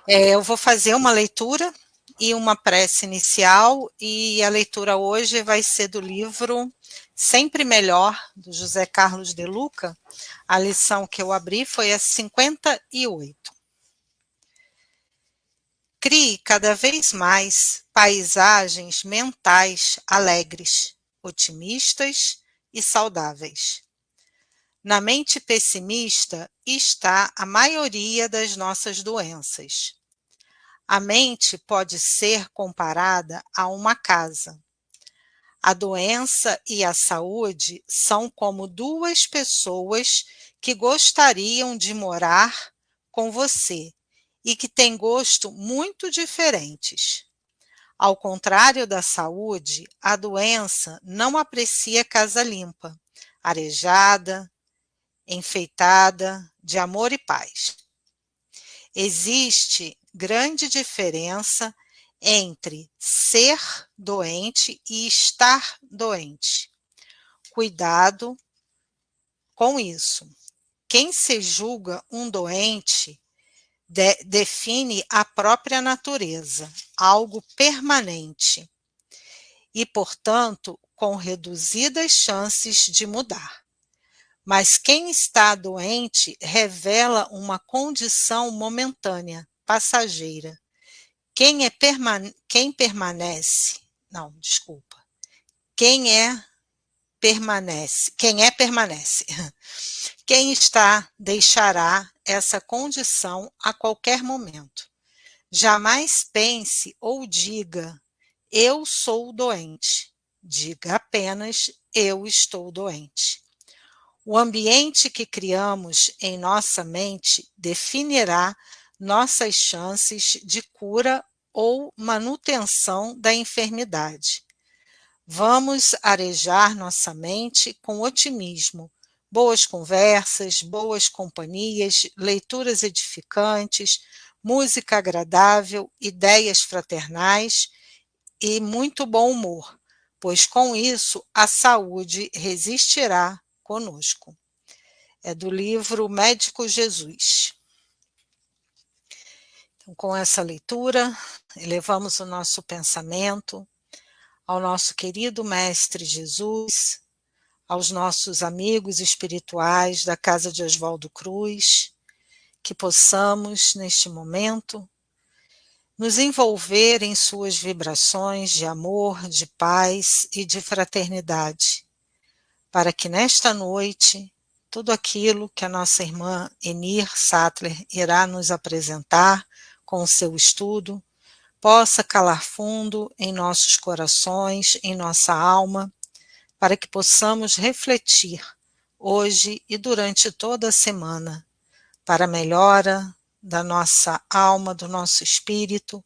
Eu vou fazer uma leitura e uma prece inicial, e a leitura hoje vai ser do livro Sempre Melhor, do José Carlos de Luca. A lição que eu abri foi a 58. Crie cada vez mais paisagens mentais alegres, otimistas e saudáveis. Na mente pessimista está a maioria das nossas doenças. A mente pode ser comparada a uma casa. A doença e a saúde são como duas pessoas que gostariam de morar com você e que têm gosto muito diferentes. Ao contrário da saúde, a doença não aprecia casa limpa, arejada, enfeitada, de amor e paz. Existe grande diferença entre ser doente e estar doente. Cuidado com isso. Quem se julga um doente define a própria natureza, algo permanente, e, portanto, com reduzidas chances de mudar. Mas quem está doente revela uma condição momentânea, passageira. Quem permanece, não, desculpa. Quem é permanece. Quem está deixará essa condição a qualquer momento. Jamais pense ou diga, eu sou doente. Diga apenas, eu estou doente. O ambiente que criamos em nossa mente definirá nossas chances de cura ou manutenção da enfermidade. Vamos arejar nossa mente com otimismo, boas conversas, boas companhias, leituras edificantes, música agradável, ideias fraternais e muito bom humor, pois com isso a saúde resistirá conosco. É do livro Médico Jesus. Então, com essa leitura, elevamos o nosso pensamento ao nosso querido Mestre Jesus, aos nossos amigos espirituais da Casa de Oswaldo Cruz, que possamos, neste momento, nos envolver em suas vibrações de amor, de paz e de fraternidade, para que nesta noite, tudo aquilo que a nossa irmã Enir Sattler irá nos apresentar com o seu estudo, possa calar fundo em nossos corações, em nossa alma, para que possamos refletir hoje e durante toda a semana para a melhora da nossa alma, do nosso espírito,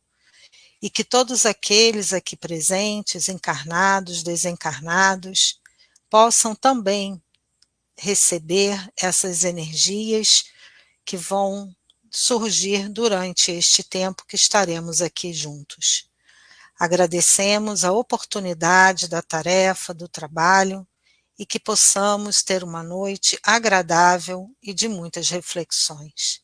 e que todos aqueles aqui presentes, encarnados, desencarnados, possam também receber essas energias que vão surgir durante este tempo que estaremos aqui juntos. Agradecemos a oportunidade da tarefa, do trabalho, e que possamos ter uma noite agradável e de muitas reflexões.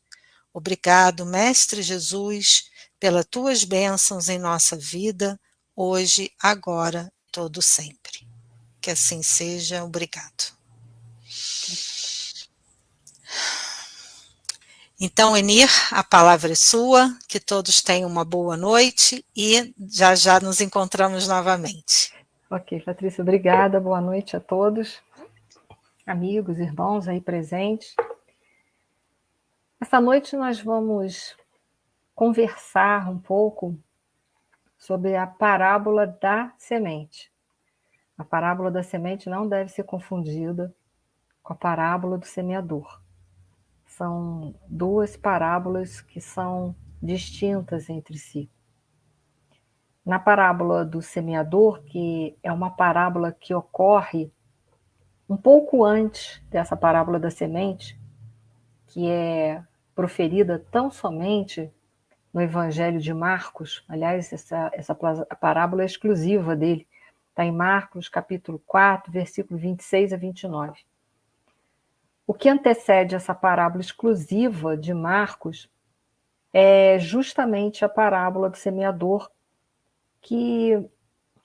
Obrigado, Mestre Jesus, pelas tuas bênçãos em nossa vida, hoje, agora, todo sempre. Que assim seja. Obrigado. Então, Enir, a palavra é sua, que todos tenham uma boa noite e já já nos encontramos novamente. Ok, Patrícia, obrigada, boa noite a todos, amigos, irmãos aí presentes. Essa noite nós vamos conversar um pouco sobre a parábola da semente. A parábola da semente não deve ser confundida com a parábola do semeador. São duas parábolas que são distintas entre si. Na parábola do semeador, que é uma parábola que ocorre um pouco antes dessa parábola da semente, que é proferida tão somente no Evangelho de Marcos, aliás, essa parábola é exclusiva dele, está em Marcos, capítulo 4, versículo 26 a 29. O que antecede essa parábola exclusiva de Marcos é justamente a parábola do semeador, que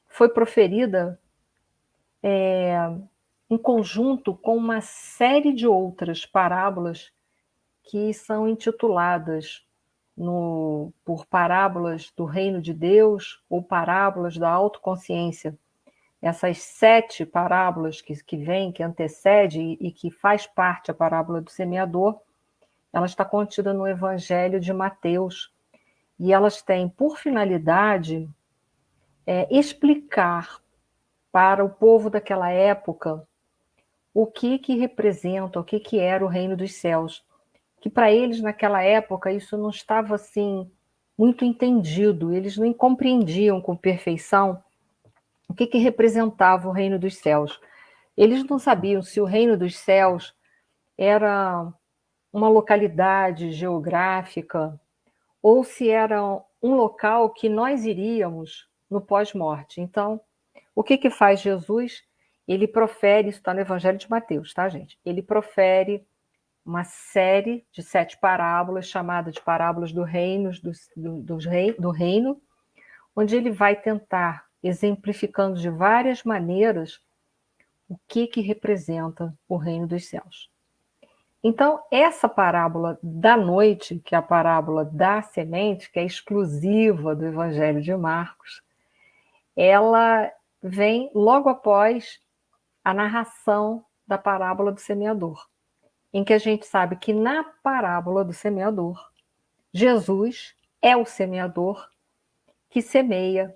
foi proferida em conjunto com uma série de outras parábolas que são intituladas por parábolas do reino de Deus ou parábolas da autoconsciência. Essas 7 parábolas que vêm, que antecede e que faz parte a parábola do semeador, ela está contida no Evangelho de Mateus, e elas têm por finalidade explicar para o povo daquela época o que representa, o que era o reino dos céus. Que para eles, naquela época, isso não estava assim muito entendido, eles não compreendiam com perfeição o que representava o reino dos céus. Eles não sabiam se o reino dos céus era uma localidade geográfica ou se era um local que nós iríamos no pós-morte. Então, o que faz Jesus? Ele profere, isso está no Evangelho de Mateus, tá, gente? Ele profere uma série de 7 parábolas, chamada de parábolas do reino, onde ele vai tentar, exemplificando de várias maneiras, o que representa o reino dos céus. Então, essa parábola da noite, que é a parábola da semente, que é exclusiva do Evangelho de Marcos, ela vem logo após a narração da parábola do semeador, em que a gente sabe que na parábola do semeador, Jesus é o semeador que semeia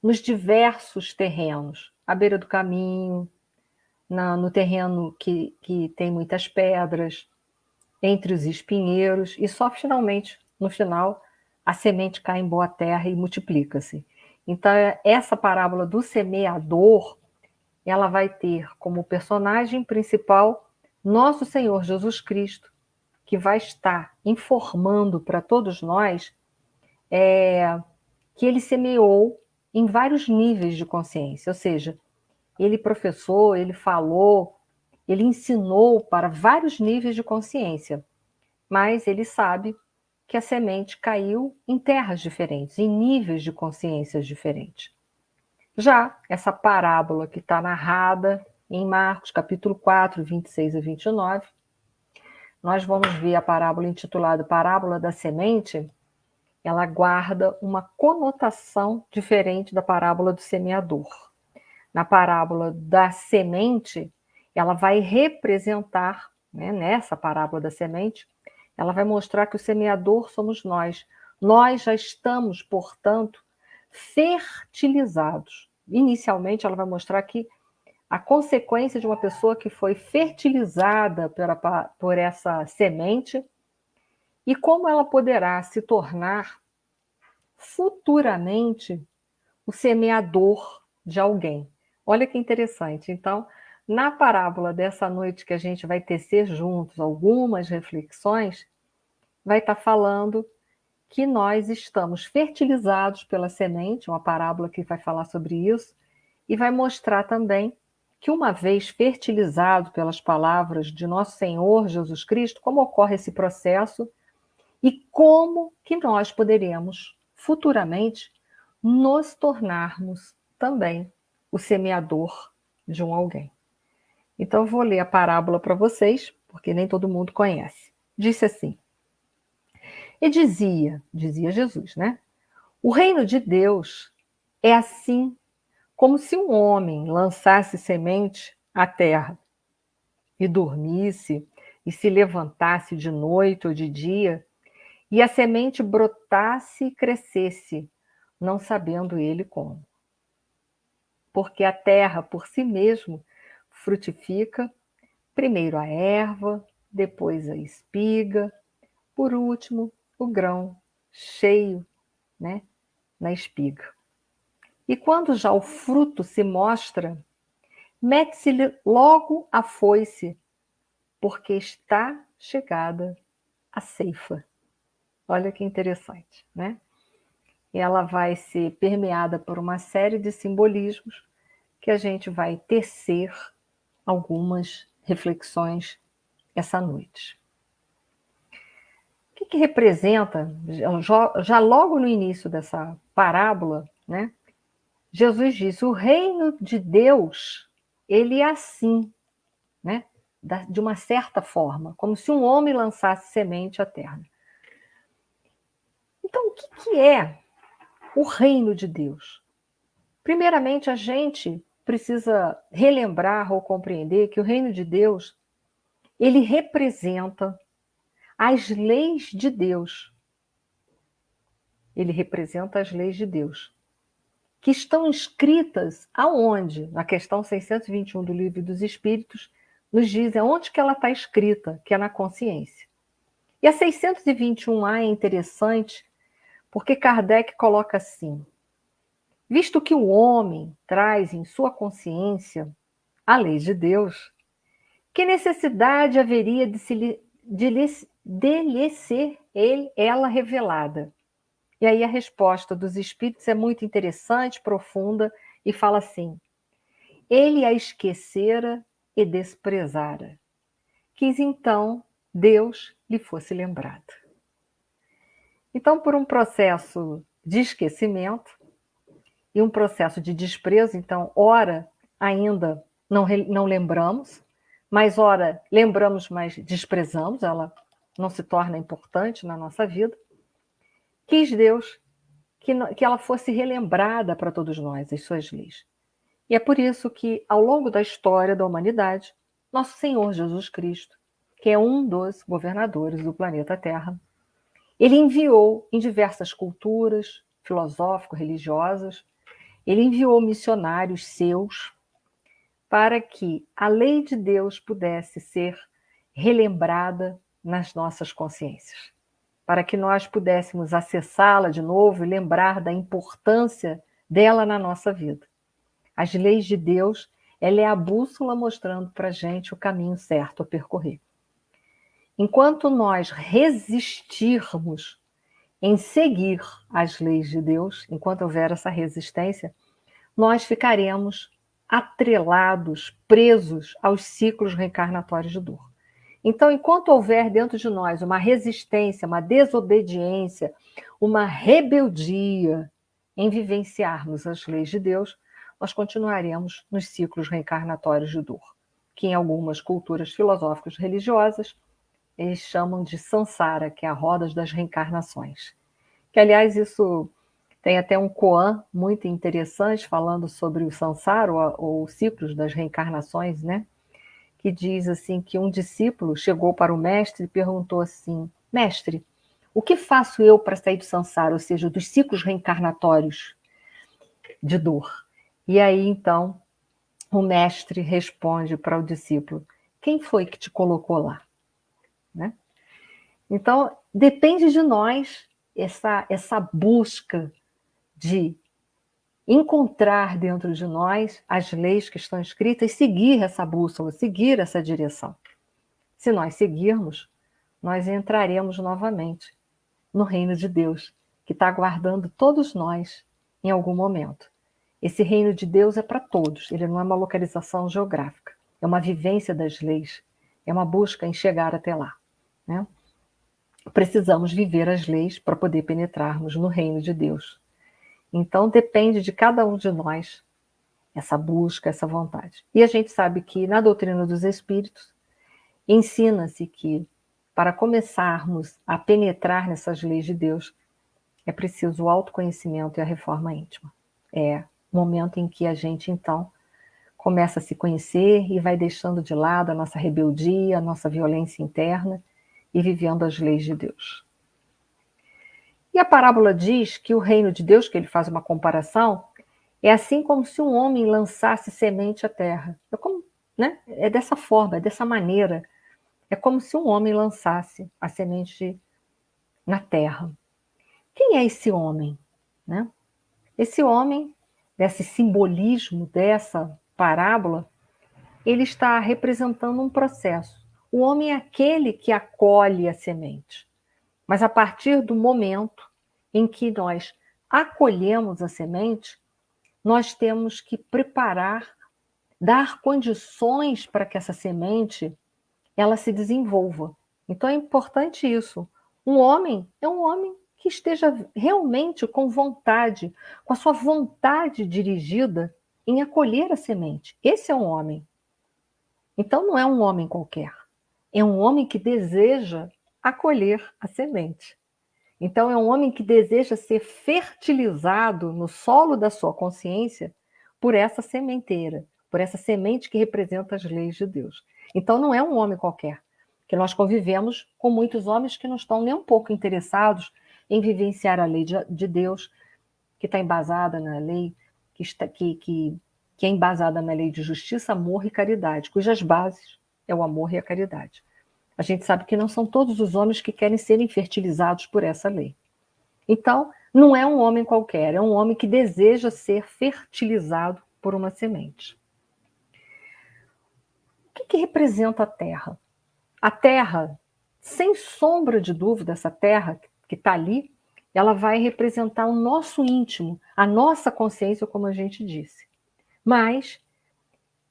nos diversos terrenos, à beira do caminho, no terreno que tem muitas pedras, entre os espinheiros, e só finalmente, no final, a semente cai em boa terra e multiplica-se. Então, essa parábola do semeador, ela vai ter como personagem principal nosso Senhor Jesus Cristo, que vai estar informando para todos nós que ele semeou em vários níveis de consciência, ou seja, ele professou, ele falou, ele ensinou para vários níveis de consciência, mas ele sabe que a semente caiu em terras diferentes, em níveis de consciências diferentes. Já essa parábola que está narrada em Marcos, capítulo 4, 26 a 29, nós vamos ver a parábola intitulada Parábola da Semente, ela guarda uma conotação diferente da parábola do semeador. Na parábola da semente, ela vai representar, né, nessa parábola da semente, ela vai mostrar que o semeador somos nós. Nós já estamos, portanto, fertilizados. Inicialmente, ela vai mostrar que a consequência de uma pessoa que foi fertilizada por essa semente e como ela poderá se tornar futuramente o semeador de alguém. Olha que interessante. Então, na parábola dessa noite que a gente vai tecer juntos algumas reflexões, vai estar falando que nós estamos fertilizados pela semente, uma parábola que vai falar sobre isso, e vai mostrar também que uma vez fertilizado pelas palavras de nosso Senhor Jesus Cristo, como ocorre esse processo e como que nós poderemos futuramente nos tornarmos também o semeador de um alguém. Então eu vou ler a parábola para vocês, porque nem todo mundo conhece. Disse assim: E dizia Jesus, né? O reino de Deus é assim como se um homem lançasse semente à terra e dormisse e se levantasse de noite ou de dia, e a semente brotasse e crescesse, não sabendo ele como. Porque a terra por si mesmo frutifica, primeiro a erva, depois a espiga, por último o grão cheio, né, na espiga. E quando já o fruto se mostra, mete-se-lhe logo a foice, porque está chegada a ceifa. Olha que interessante, né? Ela vai ser permeada por uma série de simbolismos que a gente vai tecer algumas reflexões essa noite. que representa, já logo no início dessa parábola, né? Jesus disse: o reino de Deus, ele é assim, né? De uma certa forma, como se um homem lançasse semente à terra. Então, o que é o reino de Deus? Primeiramente, a gente precisa relembrar ou compreender que o reino de Deus, ele representa as leis de Deus. Ele representa as leis de Deus, que estão escritas aonde? Na questão 621 do Livro dos Espíritos, nos diz aonde que ela está escrita, que é na consciência. E a 621A é interessante, porque Kardec coloca assim: visto que o homem traz em sua consciência a lei de Deus, que necessidade haveria de lhe ser ela revelada? E aí a resposta dos espíritos é muito interessante, profunda, e fala assim: ele a esquecera e desprezara. Quis então Deus lhe fosse lembrado. Então, por um processo de esquecimento e um processo de desprezo, então, ora ainda não lembramos, mas ora lembramos, mas desprezamos, ela não se torna importante na nossa vida. Quis Deus que ela fosse relembrada para todos nós, as suas leis. E é por isso que, ao longo da história da humanidade, nosso Senhor Jesus Cristo, que é um dos governadores do planeta Terra, ele enviou em diversas culturas filosófico-religiosas, ele enviou missionários seus para que a lei de Deus pudesse ser relembrada nas nossas consciências, para que nós pudéssemos acessá-la de novo e lembrar da importância dela na nossa vida. As leis de Deus, ela é a bússola mostrando para a gente o caminho certo a percorrer. Enquanto nós resistirmos em seguir as leis de Deus, enquanto houver essa resistência, nós ficaremos atrelados, presos aos ciclos reencarnatórios de dor. Então, enquanto houver dentro de nós uma resistência, uma desobediência, uma rebeldia em vivenciarmos as leis de Deus, nós continuaremos nos ciclos reencarnatórios de dor, que em algumas culturas filosóficas religiosas eles chamam de samsara, que é a roda das reencarnações. Que, aliás, isso tem até um koan muito interessante falando sobre o samsara, ou ciclos das reencarnações, né? Que diz assim que um discípulo chegou para o mestre e perguntou assim: mestre, o que faço eu para sair do samsara, ou seja, dos ciclos reencarnatórios de dor? E aí, então, o mestre responde para o discípulo: quem foi que te colocou lá? Né? Então, depende de nós essa busca de encontrar dentro de nós as leis que estão escritas e seguir essa bússola, seguir essa direção. Se nós seguirmos, nós entraremos novamente no reino de Deus, que está aguardando todos nós em algum momento. Esse reino de Deus é para todos, ele não é uma localização geográfica, é uma vivência das leis, é uma busca em chegar até lá. Né? Precisamos viver as leis para poder penetrarmos no reino de Deus. Então, depende de cada um de nós essa busca, essa vontade. E a gente sabe que na doutrina dos espíritos ensina-se que para começarmos a penetrar nessas leis de Deus é preciso o autoconhecimento e a reforma íntima. É o momento em que a gente, então, começa a se conhecer e vai deixando de lado a nossa rebeldia, a nossa violência interna e vivendo as leis de Deus. E a parábola diz que o reino de Deus, que ele faz uma comparação, é assim como se um homem lançasse semente à terra. Né? É dessa forma, é dessa maneira. É como se um homem lançasse a semente na terra. Quem é esse homem? Né? Esse homem, desse simbolismo dessa parábola, ele está representando um processo. O homem é aquele que acolhe a semente. Mas a partir do momento em que nós acolhemos a semente, nós temos que preparar, dar condições para que essa semente ela se desenvolva. Então é importante isso. Um homem é um homem que esteja realmente com vontade, com a sua vontade dirigida em acolher a semente. Esse é um homem. Então não é um homem qualquer. É um homem que deseja acolher a semente. Então é um homem que deseja ser fertilizado no solo da sua consciência por essa sementeira, por essa semente que representa as leis de Deus. Então não é um homem qualquer, que nós convivemos com muitos homens que não estão nem um pouco interessados em vivenciar a lei de Deus, que está embasada na lei, que é embasada na lei de justiça, amor e caridade, cujas bases é o amor e a caridade. A gente sabe que não são todos os homens que querem serem fertilizados por essa lei. Então, não é um homem qualquer, é um homem que deseja ser fertilizado por uma semente. O que representa a terra? A terra, sem sombra de dúvida, essa terra que está ali, ela vai representar o nosso íntimo, a nossa consciência, como a gente disse. Mas,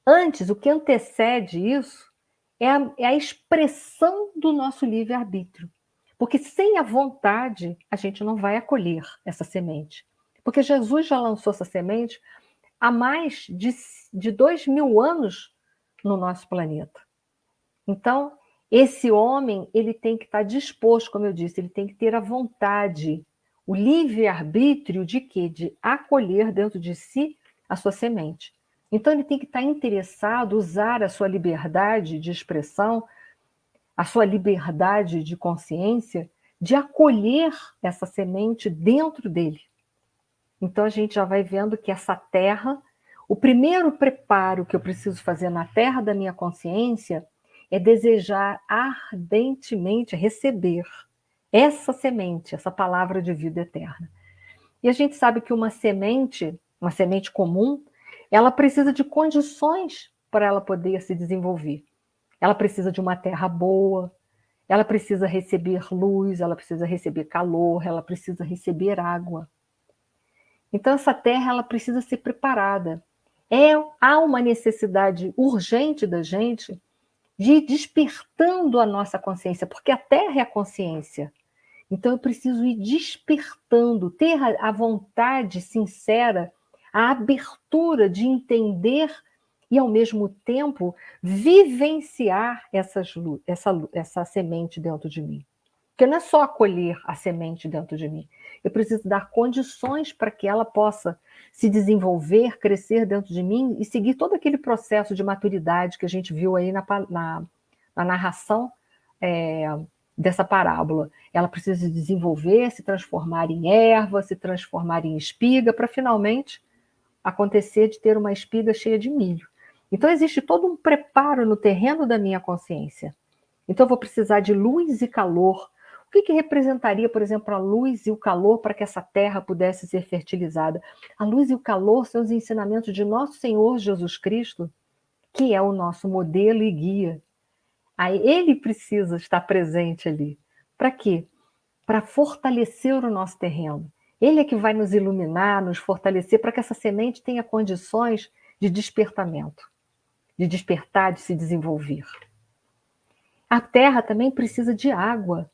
antes, o que antecede isso é a expressão do nosso livre-arbítrio. Porque sem a vontade, a gente não vai acolher essa semente. Porque Jesus já lançou essa semente há mais de 2000 anos no nosso planeta. Então, esse homem, ele tem que estar disposto, como eu disse, ele tem que ter a vontade, o livre-arbítrio de quê? De acolher dentro de si a sua semente. Então, ele tem que estar interessado, usar a sua liberdade de expressão, a sua liberdade de consciência, de acolher essa semente dentro dele. Então, a gente já vai vendo que essa terra, o primeiro preparo que eu preciso fazer na terra da minha consciência é desejar ardentemente receber essa semente, essa palavra de vida eterna. E a gente sabe que uma semente comum, ela precisa de condições para ela poder se desenvolver. Ela precisa de uma terra boa, ela precisa receber luz, ela precisa receber calor, ela precisa receber água. Então essa terra ela precisa ser preparada. Há uma necessidade urgente da gente de ir despertando a nossa consciência, porque a terra é a consciência. Então eu preciso ir despertando, ter a vontade sincera, a abertura de entender e, ao mesmo tempo, vivenciar essa semente dentro de mim. Porque não é só acolher a semente dentro de mim. Eu preciso dar condições para que ela possa se desenvolver, crescer dentro de mim e seguir todo aquele processo de maturidade que a gente viu aí na narração dessa parábola. Ela precisa se desenvolver, se transformar em erva, se transformar em espiga, para finalmente acontecer de ter uma espiga cheia de milho. Então existe todo um preparo no terreno da minha consciência. Então eu vou precisar de luz e calor. O que representaria, por exemplo, a luz e o calor para que essa terra pudesse ser fertilizada? A luz e o calor são os ensinamentos de nosso Senhor Jesus Cristo, que é o nosso modelo e guia. Aí ele precisa estar presente ali. Para quê? Para fortalecer o nosso terreno. Ele é que vai nos iluminar, nos fortalecer, para que essa semente tenha condições de despertamento, de despertar, de se desenvolver. A terra também precisa de água.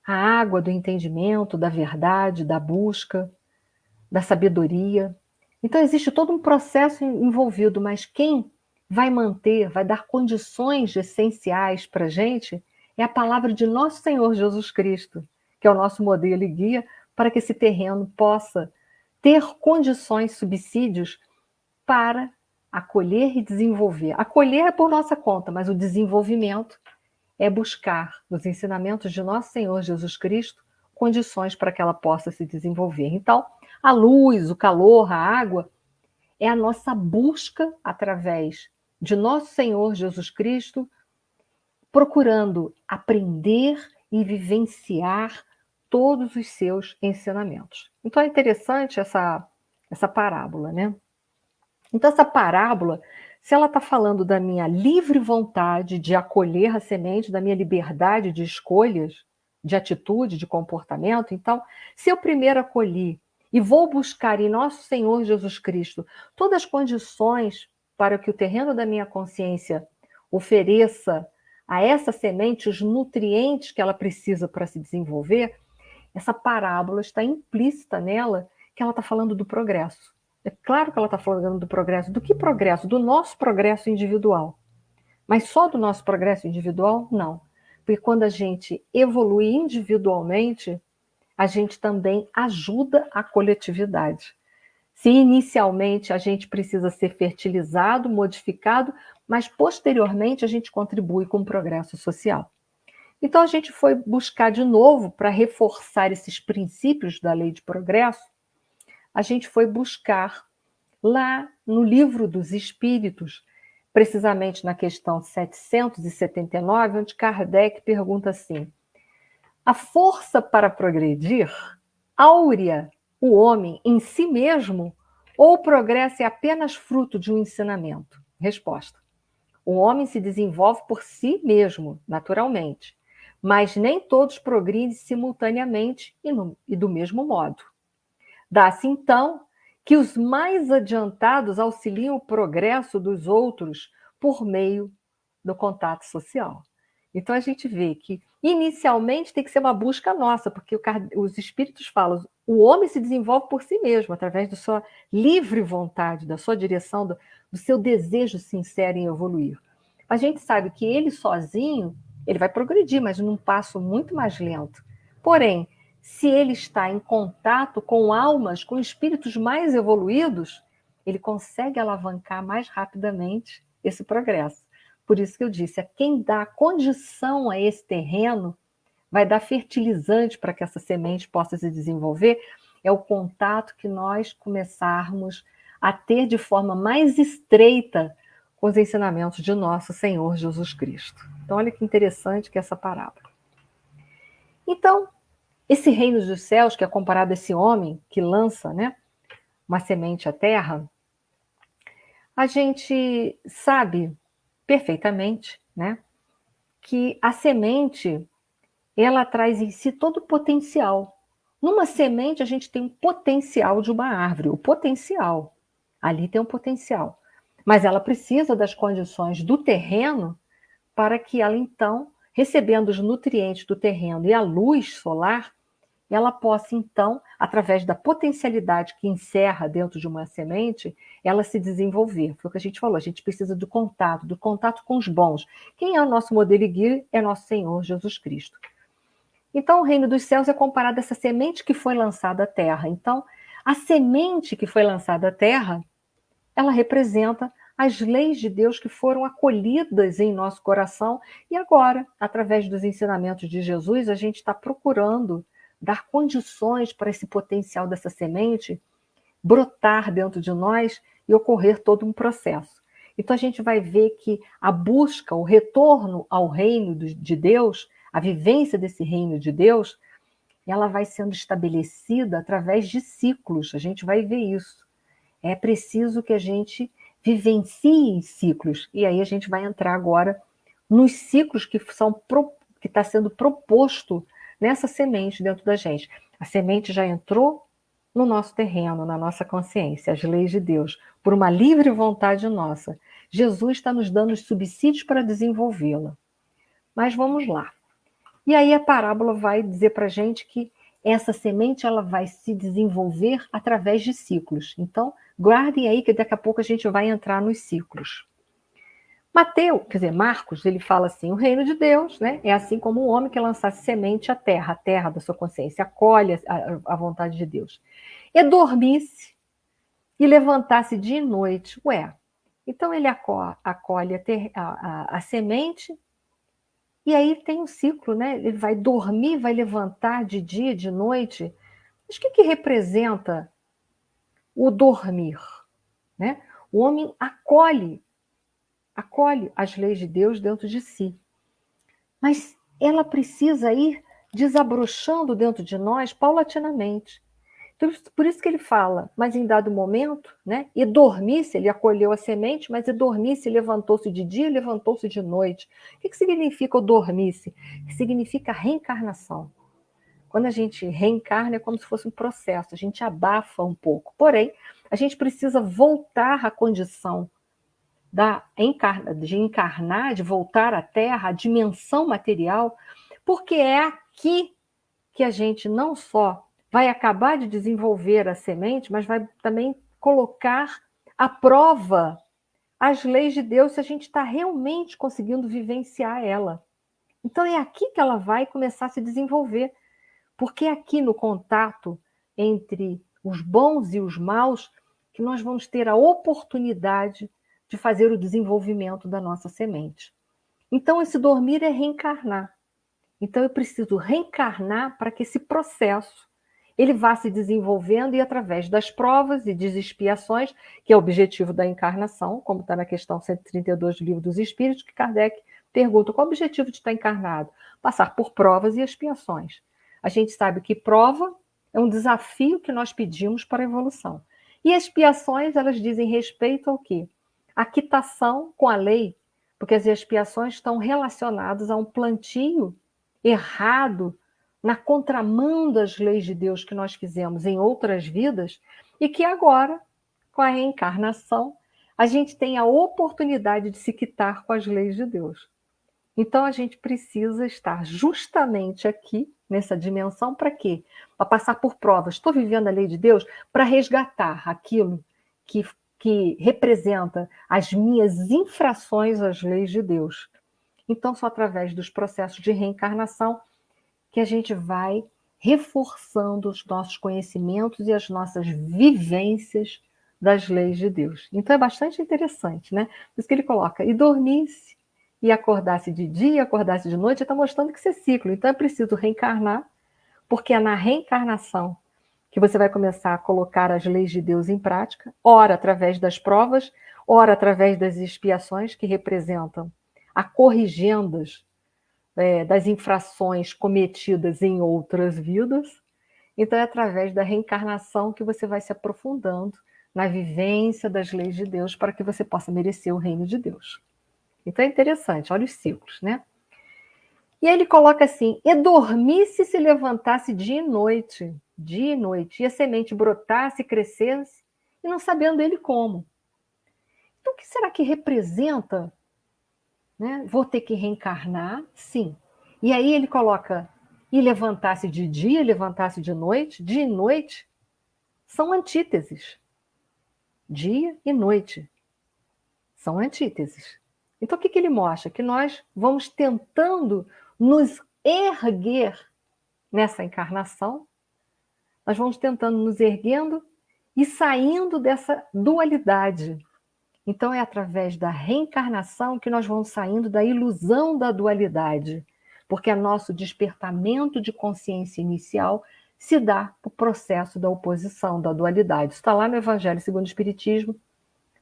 A água do entendimento, da verdade, da busca, da sabedoria. Então existe todo um processo envolvido, mas quem vai manter, vai dar condições essenciais para a gente é a palavra de nosso Senhor Jesus Cristo, que é o nosso modelo e guia, para que esse terreno possa ter condições, subsídios para acolher e desenvolver. Acolher é por nossa conta, mas o desenvolvimento é buscar nos ensinamentos de nosso Senhor Jesus Cristo condições para que ela possa se desenvolver. Então, a luz, o calor, a água é a nossa busca através de nosso Senhor Jesus Cristo, procurando aprender e vivenciar todos os seus ensinamentos. Então é interessante essa parábola, né? Então essa parábola, se ela está falando da minha livre vontade de acolher a semente, da minha liberdade de escolhas, de atitude, de comportamento, então, se eu primeiro acolhi e vou buscar em nosso Senhor Jesus Cristo todas as condições para que o terreno da minha consciência ofereça a essa semente os nutrientes que ela precisa para se desenvolver, essa parábola está implícita nela que ela está falando do progresso. É claro que ela está falando do progresso. Do que progresso? Do nosso progresso individual. Mas só do nosso progresso individual? Não. Porque quando a gente evolui individualmente, a gente também ajuda a coletividade. Se inicialmente a gente precisa ser fertilizado, modificado, mas posteriormente a gente contribui com o progresso social. Então a gente foi buscar de novo, para reforçar esses princípios da lei de progresso, a gente foi buscar lá no Livro dos Espíritos, precisamente na questão 779, onde Kardec pergunta assim: a força para progredir áurea o homem em si mesmo ou o progresso é apenas fruto de um ensinamento? Resposta: o homem se desenvolve por si mesmo, naturalmente, mas nem todos progridem simultaneamente e do mesmo modo. Dá-se, então, que os mais adiantados auxiliam o progresso dos outros por meio do contato social. Então, a gente vê que, inicialmente, tem que ser uma busca nossa, porque os espíritos falam, o homem se desenvolve por si mesmo, através da sua livre vontade, da sua direção, do seu desejo sincero em evoluir. A gente sabe que ele sozinho, ele vai progredir, mas num passo muito mais lento. Porém, se ele está em contato com almas, com espíritos mais evoluídos, ele consegue alavancar mais rapidamente esse progresso. Por isso que eu disse, a quem dá condição a esse terreno, vai dar fertilizante para que essa semente possa se desenvolver, é o contato que nós começarmos a ter de forma mais estreita com os ensinamentos de nosso Senhor Jesus Cristo. Então, olha que interessante que é essa parábola. Então, esse reino dos céus, que é comparado a esse homem que lança, né, uma semente à terra, a gente sabe perfeitamente, né, que a semente, ela traz em si todo o potencial. Numa semente, a gente tem um potencial de uma árvore, o potencial. Ali tem um potencial. Mas ela precisa das condições do terreno para que ela, então, recebendo os nutrientes do terreno e a luz solar, ela possa, então, através da potencialidade que encerra dentro de uma semente, ela se desenvolver. Foi o que a gente falou, a gente precisa do contato com os bons. Quem é o nosso modelo e guia? É nosso Senhor Jesus Cristo. Então, o reino dos céus é comparado a essa semente que foi lançada à terra. Então, a semente que foi lançada à terra, ela representa as leis de Deus que foram acolhidas em nosso coração e agora, através dos ensinamentos de Jesus, a gente está procurando dar condições para esse potencial dessa semente brotar dentro de nós e ocorrer todo um processo. Então a gente vai ver que a busca, o retorno ao reino de Deus, a vivência desse reino de Deus, ela vai sendo estabelecida através de ciclos, a gente vai ver isso. É preciso que a gente vivencie ciclos. E aí a gente vai entrar agora nos ciclos que está sendo proposto nessa semente dentro da gente. A semente já entrou no nosso terreno, na nossa consciência, as leis de Deus, por uma livre vontade nossa. Jesus está nos dando os subsídios para desenvolvê-la. Mas vamos lá. E aí a parábola vai dizer para a gente que essa semente ela vai se desenvolver através de ciclos. Então, guardem aí que daqui a pouco a gente vai entrar nos ciclos. Marcos, ele fala assim, o reino de Deus, né, é assim como um homem que lançasse semente à terra, a terra da sua consciência, acolhe a vontade de Deus. E dormisse e levantasse de noite. Então ele acolhe a semente. E aí tem um ciclo, né? Ele vai dormir, vai levantar de dia, de noite. Mas o que representa o dormir? Né? O homem acolhe as leis de Deus dentro de si. Mas ela precisa ir desabrochando dentro de nós paulatinamente. Então, por isso que ele fala, mas em dado momento, né? E dormisse, ele acolheu a semente, mas e dormisse, levantou-se de dia, levantou-se de noite. O que significa o dormisse? Significa reencarnação. Quando a gente reencarna é como se fosse um processo, a gente abafa um pouco. Porém, a gente precisa voltar à condição de encarnar, de voltar à Terra, à dimensão material, porque é aqui que a gente não só vai acabar de desenvolver a semente, mas vai também colocar à prova as leis de Deus se a gente está realmente conseguindo vivenciar ela. Então é aqui que ela vai começar a se desenvolver, porque é aqui no contato entre os bons e os maus que nós vamos ter a oportunidade de fazer o desenvolvimento da nossa semente. Então esse dormir é reencarnar. Então eu preciso reencarnar para que esse processo ele vá se desenvolvendo e através das provas e das expiações, que é o objetivo da encarnação, como está na questão 132 do Livro dos Espíritos, que Kardec pergunta qual é o objetivo de estar encarnado? Passar por provas e expiações. A gente sabe que prova é um desafio que nós pedimos para a evolução. E expiações, elas dizem respeito ao quê? A quitação com a lei, porque as expiações estão relacionadas a um plantio errado na contramão das leis de Deus que nós fizemos em outras vidas e que agora, com a reencarnação, a gente tem a oportunidade de se quitar com as leis de Deus. Então a gente precisa estar justamente aqui, nessa dimensão, para quê? Para passar por provas. Estou vivendo a lei de Deus para resgatar aquilo que representa as minhas infrações às leis de Deus. Então, só através dos processos de reencarnação que a gente vai reforçando os nossos conhecimentos e as nossas vivências das leis de Deus. Então é bastante interessante, né? Por isso que ele coloca, e dormisse, e acordasse de dia, acordasse de noite, está mostrando que isso é ciclo. Então é preciso reencarnar, porque é na reencarnação que você vai começar a colocar as leis de Deus em prática, ora através das provas, ora através das expiações, que representam a corrigendas das infrações cometidas em outras vidas. Então é através da reencarnação que você vai se aprofundando na vivência das leis de Deus para que você possa merecer o reino de Deus. Então é interessante, olha os ciclos, né? E aí ele coloca assim, e dormisse se levantasse dia e noite, e a semente brotasse, crescesse, e não sabendo ele como. Então o que será que representa? Né? Vou ter que reencarnar? Sim. E aí ele coloca, e levantasse de dia, levantasse de noite? Dia e noite são antíteses. Dia e noite são antíteses. Então o que ele mostra? Que nós vamos tentando nos erguer nessa encarnação, nós vamos tentando nos erguendo e saindo dessa dualidade. Então é através da reencarnação que nós vamos saindo da ilusão da dualidade, porque é nosso despertamento de consciência inicial se dá o processo da oposição, da dualidade. Isso está lá no Evangelho segundo o Espiritismo,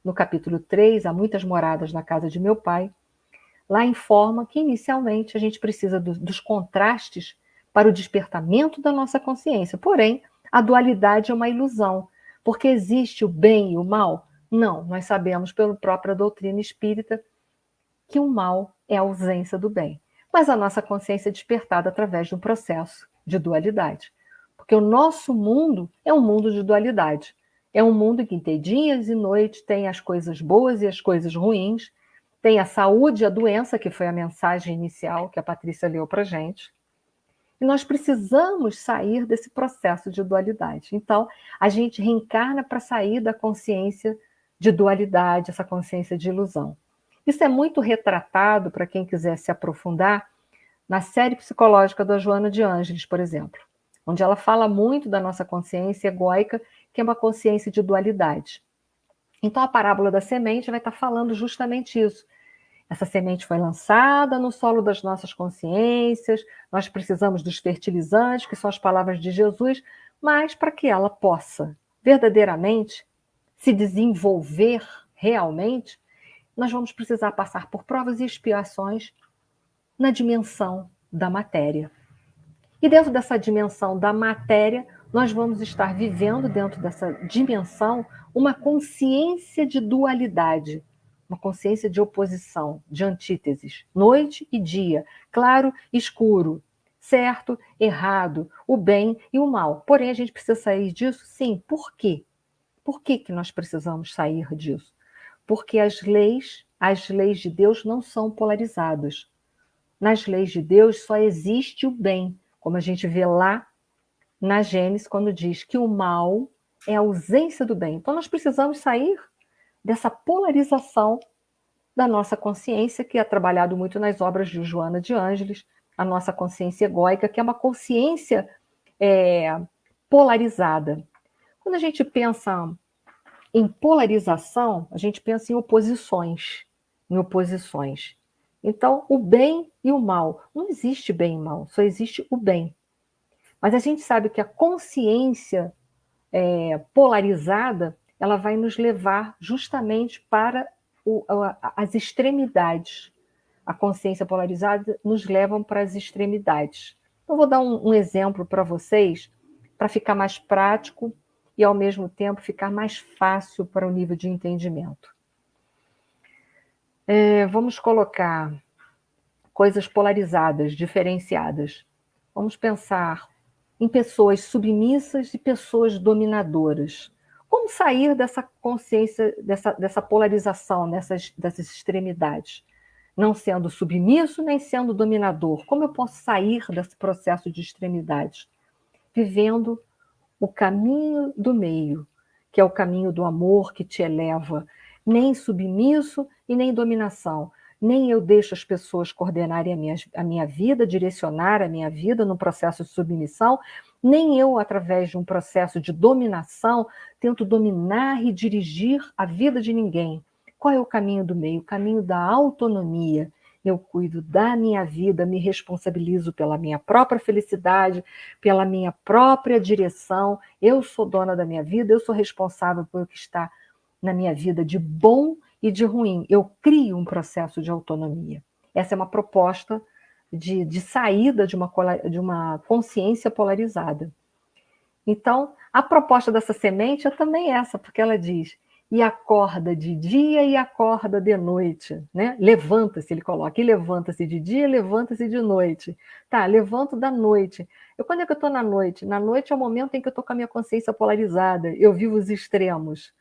no capítulo 3, Há Muitas Moradas na Casa de Meu Pai. Lá informa que inicialmente a gente precisa dos contrastes para o despertamento da nossa consciência. Porém, a dualidade é uma ilusão, porque existe o bem e o mal. Não, nós sabemos pela própria doutrina espírita que o mal é a ausência do bem. Mas a nossa consciência é despertada através de um processo de dualidade. Porque o nosso mundo é um mundo de dualidade. É um mundo em que tem dias e noites, tem as coisas boas e as coisas ruins, tem a saúde e a doença, que foi a mensagem inicial que a Patrícia leu para a gente. E nós precisamos sair desse processo de dualidade. Então, a gente reencarna para sair da consciência de dualidade, essa consciência de ilusão. Isso é muito retratado, para quem quiser se aprofundar, na série psicológica da Joana de Ângeles, por exemplo, onde ela fala muito da nossa consciência egóica, que é uma consciência de dualidade. Então, a parábola da semente vai estar falando justamente isso. Essa semente foi lançada no solo das nossas consciências, nós precisamos dos fertilizantes, que são as palavras de Jesus, mas para que ela possa verdadeiramente se desenvolver realmente, nós vamos precisar passar por provas e expiações na dimensão da matéria. E dentro dessa dimensão da matéria, nós vamos estar vivendo, dentro dessa dimensão, uma consciência de dualidade, uma consciência de oposição, de antíteses, noite e dia, claro e escuro, certo, errado, o bem e o mal. Porém, a gente precisa sair disso? Sim. Por quê? Por que nós precisamos sair disso? porque as leis de Deus não são polarizadas. Nas leis de Deus só existe o bem, como a gente vê lá na Gênesis, quando diz que o mal é a ausência do bem. Então nós precisamos sair dessa polarização da nossa consciência, que é trabalhado muito nas obras de Joana de Ângeles, a nossa consciência egóica, que é uma consciência polarizada. Quando a gente pensa em polarização, a gente pensa em oposições. Então, o bem e o mal. Não existe bem e mal, só existe o bem. Mas a gente sabe que a consciência polarizada, ela vai nos levar justamente para as extremidades. A consciência polarizada nos leva para as extremidades. Então, vou dar um exemplo para vocês, para ficar mais prático e, ao mesmo tempo, ficar mais fácil para o nível de entendimento. Vamos colocar coisas polarizadas, diferenciadas. Vamos pensar em pessoas submissas e pessoas dominadoras. Como sair dessa consciência, dessa polarização, dessas extremidades? Não sendo submisso, nem sendo dominador. Como eu posso sair desse processo de extremidades? Vivendo o caminho do meio, que é o caminho do amor que te eleva. Nem submisso e nem dominação. Nem eu deixo as pessoas coordenarem a minha vida, direcionar a minha vida no processo de submissão, nem eu, através de um processo de dominação, tento dominar e dirigir a vida de ninguém. Qual é o caminho do meio? O caminho da autonomia. Eu cuido da minha vida, me responsabilizo pela minha própria felicidade, pela minha própria direção. Eu sou dona da minha vida, eu sou responsável por o que está na minha vida de bom e de ruim. Eu crio um processo de autonomia. Essa é uma proposta de saída de uma consciência polarizada. Então, a proposta dessa semente é também essa, porque ela diz: e acorda de dia e acorda de noite, né? Levanta-se, ele coloca, e levanta-se de dia, levanta-se de noite. Tá, levanto da noite. Quando é que eu estou na noite? Na noite é o momento em que eu estou com a minha consciência polarizada, eu vivo os extremos.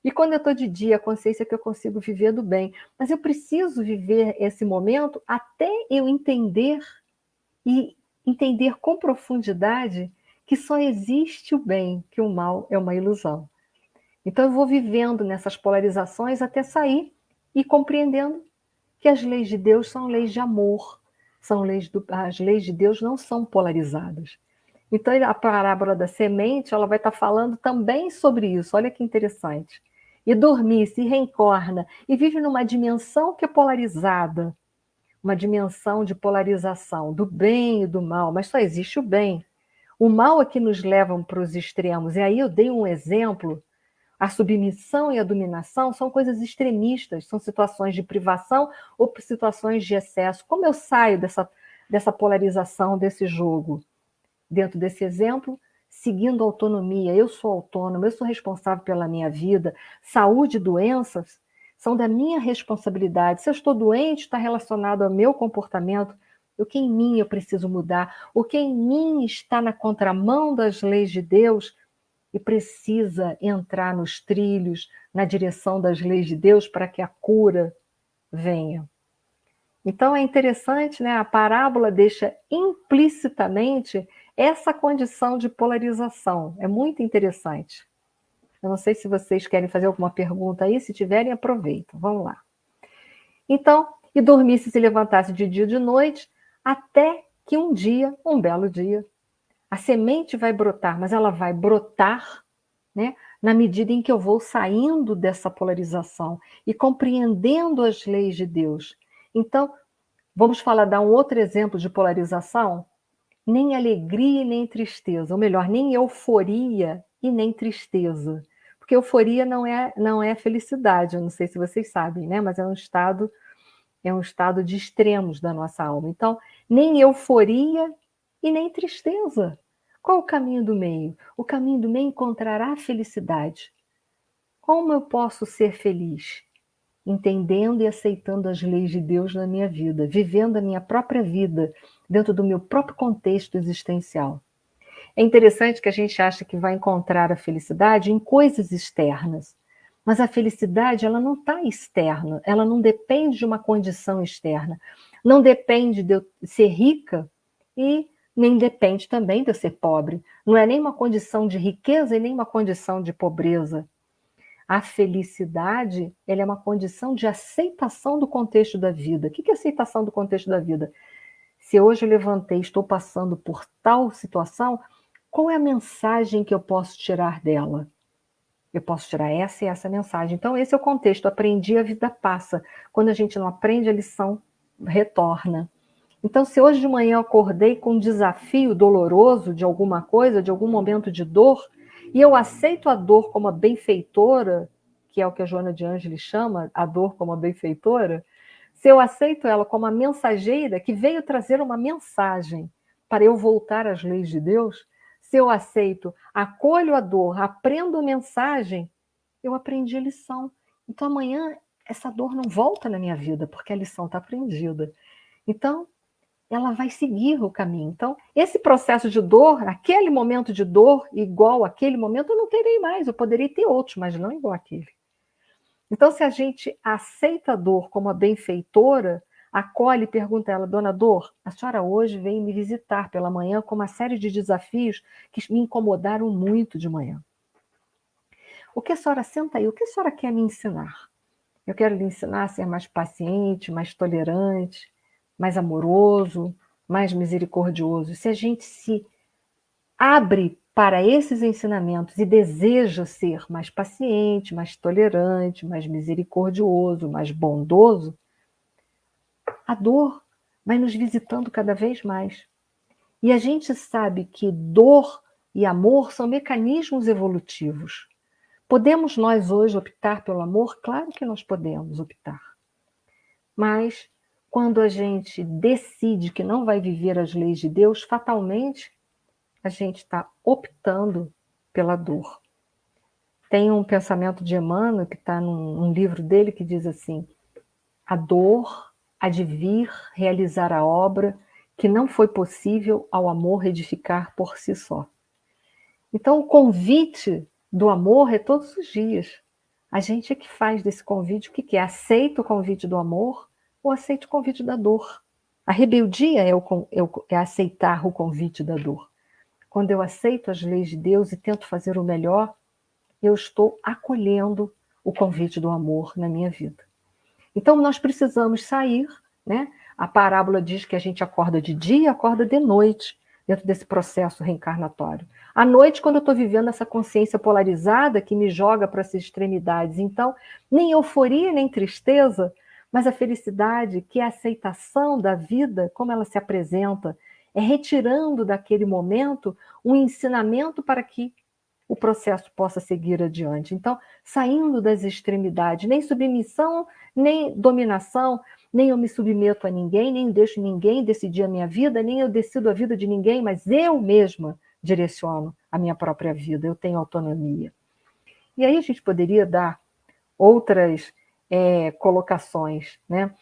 E quando eu estou de dia, a consciência é que eu consigo viver do bem. Mas eu preciso viver esse momento até eu entender com profundidade que só existe o bem, que o mal é uma ilusão. Então eu vou vivendo nessas polarizações até sair e compreendendo que as leis de Deus são leis de amor, as leis de Deus não são polarizadas. Então a parábola da semente, ela vai estar falando também sobre isso, olha que interessante. E dormir, se reencorna e vive numa dimensão que é polarizada, uma dimensão de polarização do bem e do mal, mas só existe o bem. O mal é que nos leva para os extremos, e aí eu dei um exemplo. A submissão e a dominação são coisas extremistas, são situações de privação ou situações de excesso. Como eu saio dessa polarização, desse jogo? Dentro desse exemplo, seguindo a autonomia. Eu sou autônoma, eu sou responsável pela minha vida. Saúde e doenças são da minha responsabilidade. Se eu estou doente, está relacionado ao meu comportamento. O que em mim eu preciso mudar? O que em mim está na contramão das leis de Deus e precisa entrar nos trilhos, na direção das leis de Deus para que a cura venha. Então é interessante, né? A parábola deixa implicitamente essa condição de polarização. É muito interessante. Eu não sei se vocês querem fazer alguma pergunta aí, se tiverem, aproveitam. Vamos lá. Então, e dormisse e se levantasse de dia e de noite, até que um dia, um belo dia, a semente vai brotar, mas ela vai brotar, né, na medida em que eu vou saindo dessa polarização e compreendendo as leis de Deus. Então, vamos dar um outro exemplo de polarização? Nem alegria e nem tristeza, ou melhor, nem euforia e nem tristeza. Porque euforia não é felicidade, eu não sei se vocês sabem, né? Mas é um estado de extremos da nossa alma. Então, nem euforia e nem tristeza. Qual o caminho do meio? O caminho do meio encontrará a felicidade. Como eu posso ser feliz? Entendendo e aceitando as leis de Deus na minha vida, vivendo a minha própria vida dentro do meu próprio contexto existencial. É interessante que a gente acha que vai encontrar a felicidade em coisas externas, Mas a felicidade, ela não está externa, ela não depende de uma condição externa. Não depende de eu ser rica e nem depende também de eu ser pobre. Não é nem uma condição de riqueza e nem uma condição de pobreza. A felicidade, ela é uma condição de aceitação do contexto da vida. O que é aceitação do contexto da vida? Se hoje eu levantei e estou passando por tal situação, qual é a mensagem que eu posso tirar dela? Eu posso tirar essa e essa mensagem. Então, esse é o contexto. Aprendi, a vida passa. Quando a gente não aprende, a lição retorna. Então, se hoje de manhã eu acordei com um desafio doloroso de alguma coisa, de algum momento de dor, e eu aceito a dor como a benfeitora, que é o que a Joana de Ângeles chama, a dor como a benfeitora, se eu aceito ela como a mensageira que veio trazer uma mensagem para eu voltar às leis de Deus, se eu aceito, acolho a dor, aprendo a mensagem, eu aprendi a lição. Então amanhã essa dor não volta na minha vida, porque a lição está aprendida. Então, ela vai seguir o caminho. Então, esse processo de dor, aquele momento de dor igual àquele momento, eu não terei mais. Eu poderia ter outros, mas não igual àquele. Então, se a gente aceita a dor como a benfeitora, acolhe e pergunta a ela, dona Dor, a senhora hoje veio me visitar pela manhã com uma série de desafios que me incomodaram muito de manhã. O que a senhora senta aí? O que a senhora quer me ensinar? Eu quero lhe ensinar a ser mais paciente, mais tolerante, mais amoroso, mais misericordioso. Se a gente se abre para esses ensinamentos e deseja ser mais paciente, mais tolerante, mais misericordioso, mais bondoso, a dor vai nos visitando cada vez mais. E a gente sabe que dor e amor são mecanismos evolutivos. Podemos nós hoje optar pelo amor? Claro que nós podemos optar. Mas quando a gente decide que não vai viver as leis de Deus, fatalmente a gente está optando pela dor. Tem um pensamento de Emmanuel, que está num livro dele, que diz assim, a dor há de vir realizar a obra que não foi possível ao amor edificar por si só. Então, o convite do amor é todos os dias. A gente é que faz desse convite o que é? Aceita o convite do amor ou aceita o convite da dor? A rebeldia é aceitar o convite da dor. Quando eu aceito as leis de Deus e tento fazer o melhor, eu estou acolhendo o convite do amor na minha vida. Então, nós precisamos sair, né? A parábola diz que a gente acorda de dia e acorda de noite, dentro desse processo reencarnatório. À noite, quando eu estou vivendo essa consciência polarizada que me joga para essas extremidades. Então, nem euforia, nem tristeza, mas a felicidade, que é a aceitação da vida, como ela se apresenta, é retirando daquele momento um ensinamento para que o processo possa seguir adiante. Então, saindo das extremidades, nem submissão, nem dominação, nem eu me submeto a ninguém, nem deixo ninguém decidir a minha vida, nem eu decido a vida de ninguém, mas eu mesma direciono a minha própria vida, eu tenho autonomia. E aí a gente poderia dar outras colocações, né?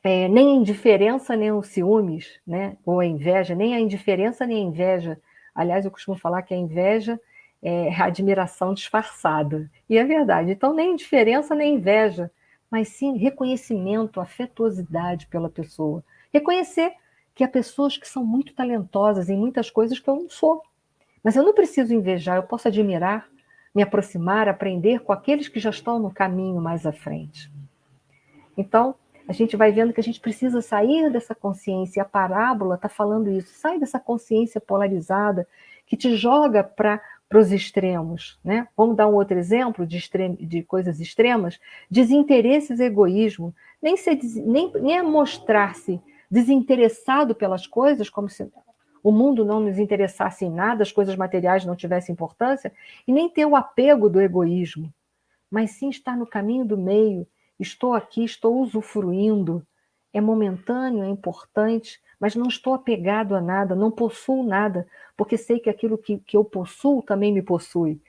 Nem a indiferença, nem os ciúmes, né? Ou a inveja, nem a indiferença, nem a inveja. Aliás, eu costumo falar que a inveja é admiração disfarçada. E é verdade. Então, nem indiferença, nem inveja, mas sim reconhecimento, afetuosidade pela pessoa. Reconhecer que há pessoas que são muito talentosas em muitas coisas que eu não sou. Mas eu não preciso invejar, eu posso admirar, me aproximar, aprender com aqueles que já estão no caminho mais à frente. Então, a gente vai vendo que a gente precisa sair dessa consciência, e a parábola está falando isso, sai dessa consciência polarizada que te joga para os extremos. Né? Vamos dar um outro exemplo de coisas extremas, desinteresses e egoísmo, nem é mostrar-se desinteressado pelas coisas, como se o mundo não nos interessasse em nada, as coisas materiais não tivessem importância, e nem ter o apego do egoísmo, mas sim estar no caminho do meio. Estou aqui, estou usufruindo, é momentâneo, é importante, mas não estou apegado a nada, não possuo nada, porque sei que aquilo que eu possuo também me possui.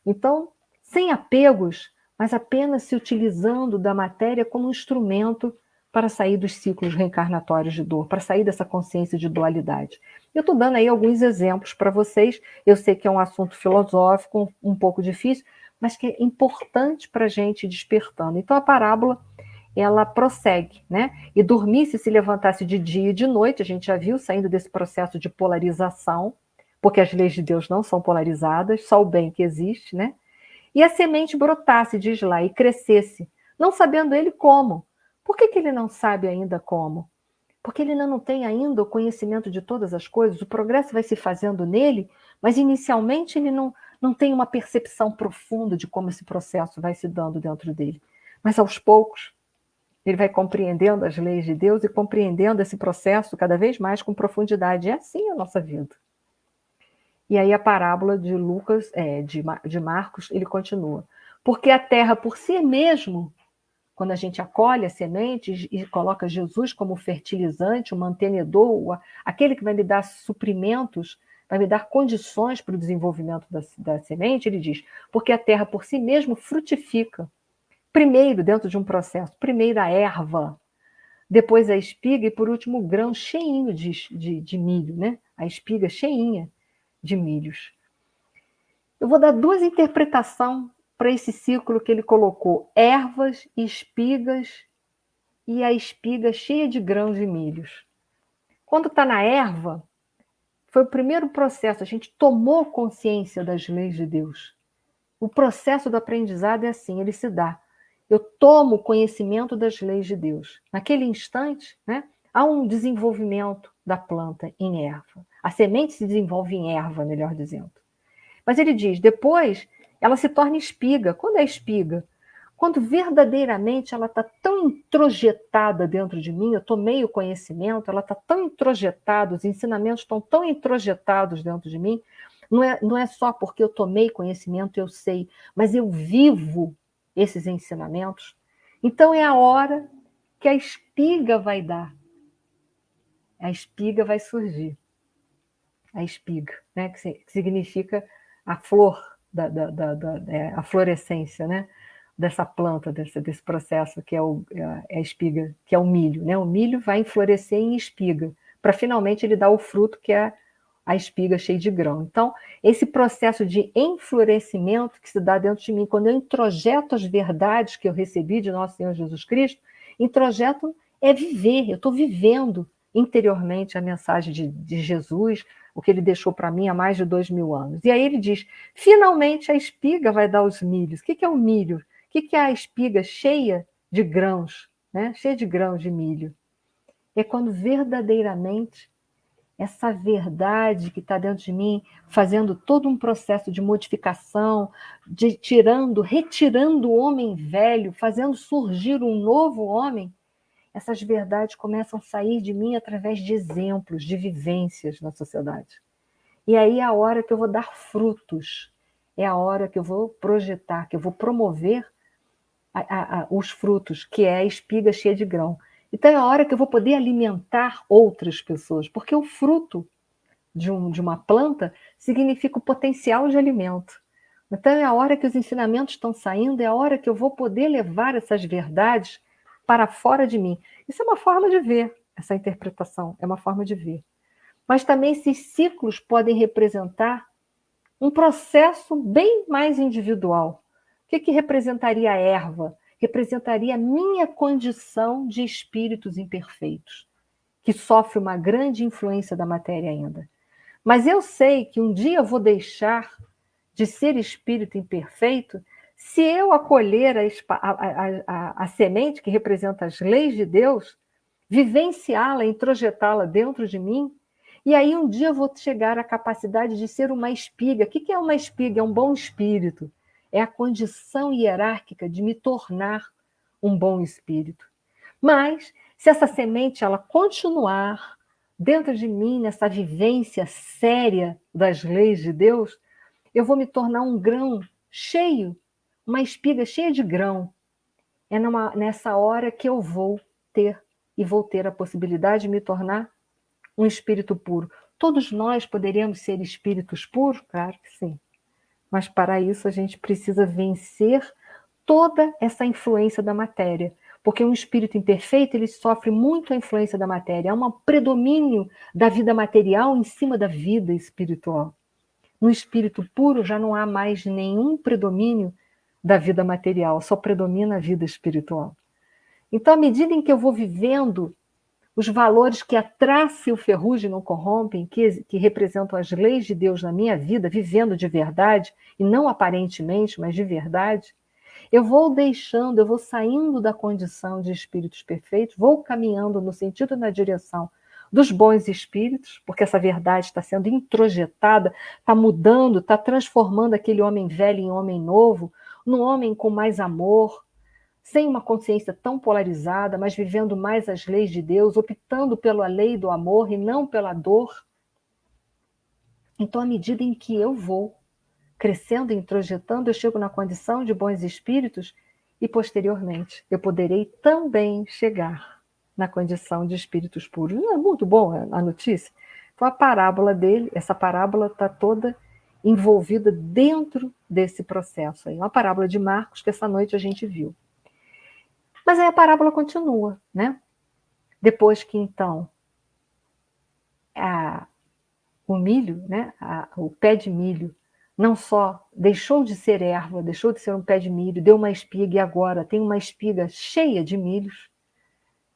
Então, sem apegos, mas apenas se utilizando da matéria como um instrumento para sair dos ciclos reencarnatórios de dor, para sair dessa consciência de dualidade. Eu estou dando aí alguns exemplos para vocês, eu sei que é um assunto filosófico, um pouco difícil, mas que é importante para a gente ir despertando. Então a parábola, ela prossegue, né? E dormisse, se levantasse de dia e de noite, a gente já viu, saindo desse processo de polarização, porque as leis de Deus não são polarizadas, só o bem que existe, né? E a semente brotasse, diz lá, e crescesse, não sabendo ele como. Por que ele não sabe ainda como? Porque ele ainda não tem ainda o conhecimento de todas as coisas, o progresso vai se fazendo nele, mas inicialmente ele não tem uma percepção profunda de como esse processo vai se dando dentro dele. Mas aos poucos, ele vai compreendendo as leis de Deus e compreendendo esse processo cada vez mais com profundidade. É assim a nossa vida. E aí a parábola de Lucas, de Marcos, ele continua. Porque a terra por si mesmo, quando a gente acolhe a semente e coloca Jesus como fertilizante, o mantenedor, aquele que vai me dar suprimentos, vai me dar condições para o desenvolvimento da semente, ele diz, porque a terra por si mesmo frutifica. Primeiro, dentro de um processo, primeiro a erva, depois a espiga e, por último, o grão cheinho de milho, né? A espiga cheinha de milhos. Eu vou dar duas interpretações para esse ciclo que ele colocou: ervas, espigas e a espiga cheia de grãos de milhos. Quando está na erva, foi o primeiro processo, a gente tomou consciência das leis de Deus. O processo do aprendizado é assim, ele se dá. Eu tomo conhecimento das leis de Deus. Naquele instante, né, há um desenvolvimento da planta em erva. A semente se desenvolve em erva, melhor dizendo. Mas ele diz, depois ela se torna espiga. Quando é espiga? Quando verdadeiramente ela está tão introjetada dentro de mim, eu tomei o conhecimento, ela está tão introjetada, os ensinamentos estão tão introjetados dentro de mim, não é só porque eu tomei conhecimento, eu sei, mas eu vivo esses ensinamentos. Então é a hora que a espiga vai dar. A espiga vai surgir. A espiga, né? Que significa a flor, a florescência, né? Dessa planta, desse processo que é a espiga, que é o milho. Né? O milho vai florescer em espiga, para finalmente ele dar o fruto que é a espiga cheia de grão. Então, esse processo de enflorescimento que se dá dentro de mim, quando eu introjeto as verdades que eu recebi de nosso Senhor Jesus Cristo, introjeto é viver, eu estou vivendo interiormente a mensagem de Jesus, o que ele deixou para mim há mais de 2000 anos. E aí ele diz, finalmente a espiga vai dar os milhos. O que é o milho? O que é a espiga cheia de grãos, né? Cheia de grãos de milho? É quando verdadeiramente essa verdade que está dentro de mim, fazendo todo um processo de modificação, de retirando o homem velho, fazendo surgir um novo homem, essas verdades começam a sair de mim através de exemplos, de vivências na sociedade. E aí é a hora que eu vou dar frutos, é a hora que eu vou projetar, que eu vou promover os frutos, que é a espiga cheia de grão. Então é a hora que eu vou poder alimentar outras pessoas, porque o fruto de uma planta significa o potencial de alimento. Então é a hora que os ensinamentos estão saindo, é a hora que eu vou poder levar essas verdades para fora de mim. Isso é uma forma de ver, essa interpretação, é uma forma de ver. Mas também esses ciclos podem representar um processo bem mais individual. O que representaria a erva? Representaria a minha condição de espíritos imperfeitos, que sofre uma grande influência da matéria ainda. Mas eu sei que um dia eu vou deixar de ser espírito imperfeito se eu acolher a semente que representa as leis de Deus, vivenciá-la, introjetá-la dentro de mim, e aí um dia eu vou chegar à capacidade de ser uma espiga. O que é uma espiga? É um bom espírito. É a condição hierárquica de me tornar um bom espírito. Mas, se essa semente ela continuar dentro de mim, nessa vivência séria das leis de Deus, eu vou me tornar um grão cheio, uma espiga cheia de grão. É nessa hora que eu vou ter a possibilidade de me tornar um espírito puro. Todos nós poderíamos ser espíritos puros? Claro que sim. Mas para isso a gente precisa vencer toda essa influência da matéria. Porque um espírito imperfeito, ele sofre muito a influência da matéria. Há um predomínio da vida material em cima da vida espiritual. No espírito puro já não há mais nenhum predomínio da vida material, só predomina a vida espiritual. Então, à medida em que eu vou vivendo os valores que a traça e o ferrugem não corrompem, que representam as leis de Deus na minha vida, vivendo de verdade, e não aparentemente, mas de verdade, eu vou deixando, eu vou saindo da condição de espíritos perfeitos, vou caminhando no sentido e na direção dos bons espíritos, porque essa verdade está sendo introjetada, está mudando, está transformando aquele homem velho em homem novo, num homem com mais amor, sem uma consciência tão polarizada, mas vivendo mais as leis de Deus, optando pela lei do amor e não pela dor. Então, à medida em que eu vou crescendo e introjetando, eu chego na condição de bons espíritos e, posteriormente, eu poderei também chegar na condição de espíritos puros. Não é muito bom a notícia? Então, a parábola dele, essa parábola está toda envolvida dentro desse processo aí. Uma parábola de Marcos que essa noite a gente viu. Mas aí a parábola continua, né? Depois que, então, o milho, né? O pé de milho, não só deixou de ser erva, deixou de ser um pé de milho, deu uma espiga e agora tem uma espiga cheia de milhos,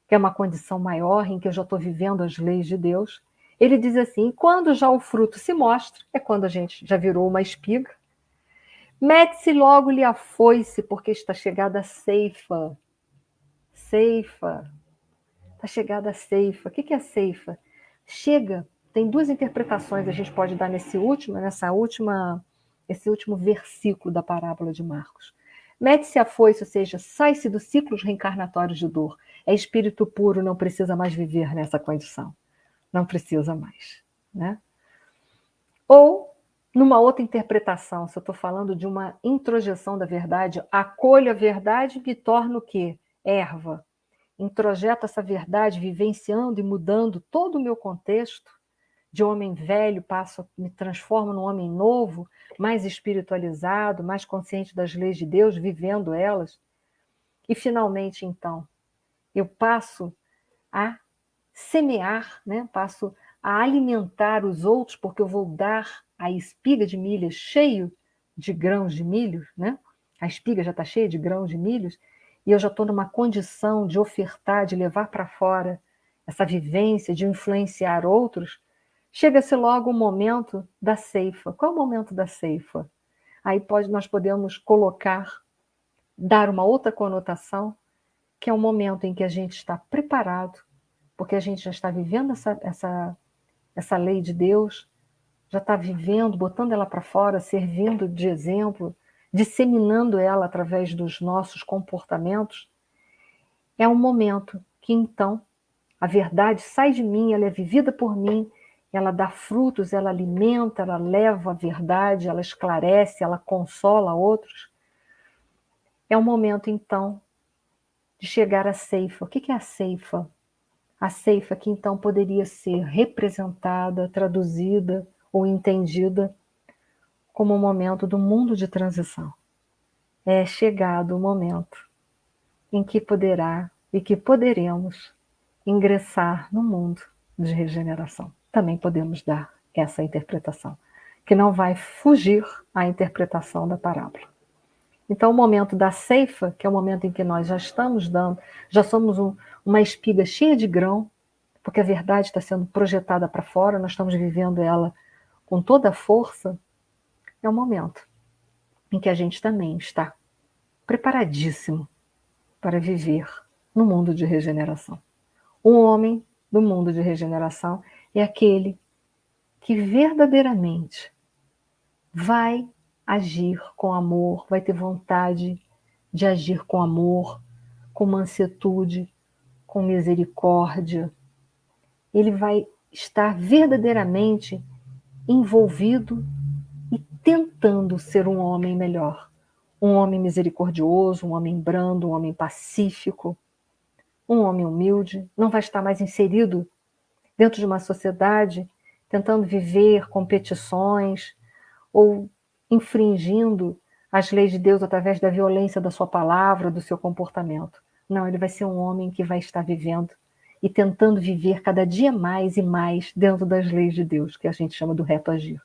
que é uma condição maior em que eu já estou vivendo as leis de Deus. Ele diz assim, quando já o fruto se mostra, é quando a gente já virou uma espiga, mete-se logo-lhe a foice, porque está chegada a ceifa. Ceifa. Está chegada a ceifa. O que é a ceifa? Chega, tem duas interpretações a gente pode dar esse último versículo da parábola de Marcos. Mete-se a foice, ou seja, sai-se dos ciclos reencarnatórios de dor. É espírito puro, não precisa mais viver nessa condição. Não precisa mais. Né? Ou, numa outra interpretação, se eu estou falando de uma introjeção da verdade, acolho a verdade e me torno o quê? Erva. Introjeto essa verdade, vivenciando e mudando todo o meu contexto, de homem velho, me transformo num homem novo, mais espiritualizado, mais consciente das leis de Deus, vivendo elas. E, finalmente, então, eu passo a semear, né? Passo a alimentar os outros, porque eu vou dar a espiga de milho cheio de grãos de milho, né? A espiga já está cheia de grãos de milhos, e eu já estou numa condição de ofertar, de levar para fora essa vivência, de influenciar outros. Chega-se logo o momento da ceifa. Qual é o momento da ceifa? Aí nós podemos dar uma outra conotação, que é o momento em que a gente está preparado, porque a gente já está vivendo essa lei de Deus, já está vivendo, botando ela para fora, servindo de exemplo, disseminando ela através dos nossos comportamentos. É um momento que, então, a verdade sai de mim, ela é vivida por mim, ela dá frutos, ela alimenta, ela leva a verdade, ela esclarece, ela consola outros. É um momento, então, de chegar à ceifa. O que é a ceifa? A ceifa que, então, poderia ser representada, traduzida ou entendida como um momento do mundo de transição. É chegado o momento em que poderá e que poderemos ingressar no mundo de regeneração. Também podemos dar essa interpretação, que não vai fugir à interpretação da parábola. Então, o momento da ceifa, que é o momento em que nós já estamos dando, já somos uma espiga cheia de grão, porque a verdade está sendo projetada para fora, nós estamos vivendo ela com toda a força, é o momento em que a gente também está preparadíssimo para viver no mundo de regeneração. O homem do mundo de regeneração é aquele que verdadeiramente vai agir com amor, vai ter vontade de agir com amor, com mansuetude, com misericórdia. Ele vai estar verdadeiramente envolvido e tentando ser um homem melhor. Um homem misericordioso, um homem brando, um homem pacífico, um homem humilde. Não vai estar mais inserido dentro de uma sociedade tentando viver competições ou infringindo as leis de Deus através da violência da sua palavra, do seu comportamento. Não, ele vai ser um homem que vai estar vivendo e tentando viver cada dia mais e mais dentro das leis de Deus, que a gente chama do reto agir.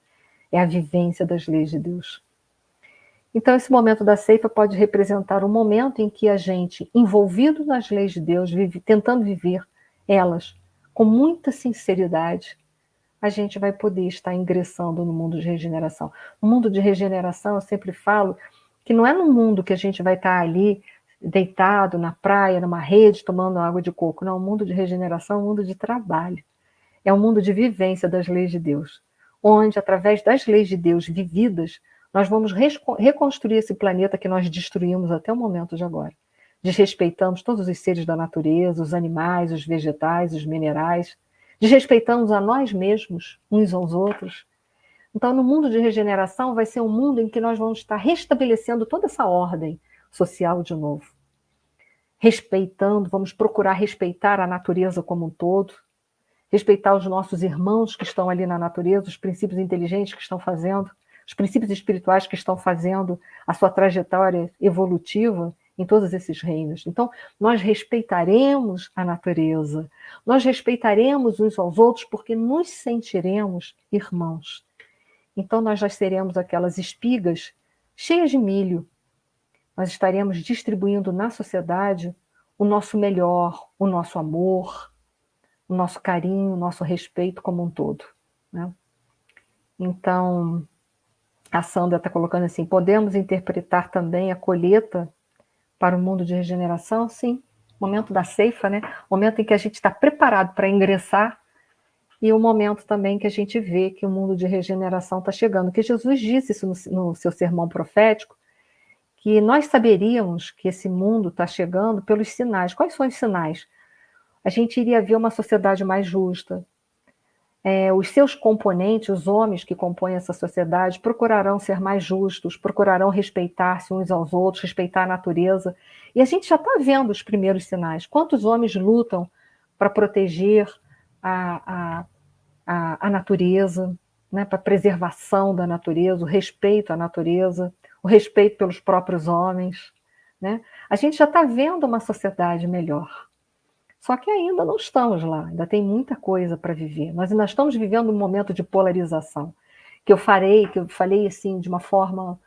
É a vivência das leis de Deus. Então, esse momento da ceifa pode representar um momento em que a gente, envolvido nas leis de Deus, tentando viver elas com muita sinceridade, a gente vai poder estar ingressando no mundo de regeneração. No mundo de regeneração, eu sempre falo que não é no mundo que a gente vai estar ali deitado na praia, numa rede, tomando água de coco. Não, o mundo de regeneração é um mundo de trabalho. É um mundo de vivência das leis de Deus, onde, através das leis de Deus vividas, nós vamos reconstruir esse planeta que nós destruímos até o momento de agora. Desrespeitamos todos os seres da natureza, os animais, os vegetais, os minerais, desrespeitamos a nós mesmos, uns aos outros. Então, no mundo de regeneração, vai ser um mundo em que nós vamos estar restabelecendo toda essa ordem social de novo. Respeitando, vamos procurar respeitar a natureza como um todo, respeitar os nossos irmãos que estão ali na natureza, os princípios inteligentes que estão fazendo, os princípios espirituais que estão fazendo a sua trajetória evolutiva em todos esses reinos. Então, nós respeitaremos a natureza, nós respeitaremos uns aos outros porque nos sentiremos irmãos. Então, nós já seremos aquelas espigas cheias de milho. Nós estaremos distribuindo na sociedade o nosso melhor, o nosso amor, o nosso carinho, o nosso respeito como um todo, né? Então, a Sandra está colocando assim, podemos interpretar também a colheita para o mundo de regeneração? Sim, momento da ceifa, né? Momento em que a gente está preparado para ingressar e o momento também que a gente vê que o mundo de regeneração está chegando, que Jesus disse isso no seu sermão profético, que nós saberíamos que esse mundo está chegando pelos sinais. Quais são os sinais? A gente iria ver uma sociedade mais justa. Os seus componentes, os homens que compõem essa sociedade, procurarão ser mais justos, procurarão respeitar-se uns aos outros, respeitar a natureza. E a gente já está vendo os primeiros sinais. Quantos homens lutam para proteger a natureza, né, para a preservação da natureza, o respeito à natureza, o respeito pelos próprios homens, né? A gente já está vendo uma sociedade melhor. Só que ainda não estamos lá, ainda tem muita coisa para viver. Nós ainda estamos vivendo um momento de polarização, que eu falei assim de uma forma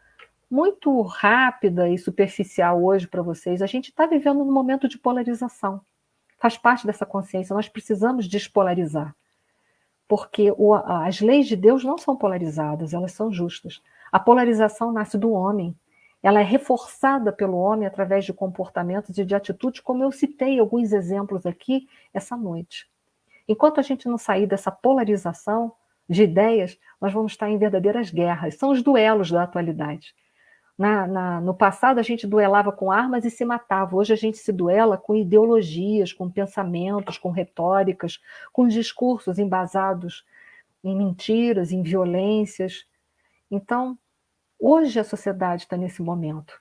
muito rápida e superficial hoje para vocês. A gente está vivendo um momento de polarização. Faz parte dessa consciência, nós precisamos despolarizar. Porque as leis de Deus não são polarizadas, elas são justas. A polarização nasce do homem. Ela é reforçada pelo homem através de comportamentos e de atitudes, como eu citei alguns exemplos aqui essa noite. Enquanto a gente não sair dessa polarização de ideias, nós vamos estar em verdadeiras guerras. São os duelos da atualidade. No passado, a gente duelava com armas e se matava. Hoje, a gente se duela com ideologias, com pensamentos, com retóricas, com discursos embasados em mentiras, em violências. Então, hoje a sociedade está nesse momento.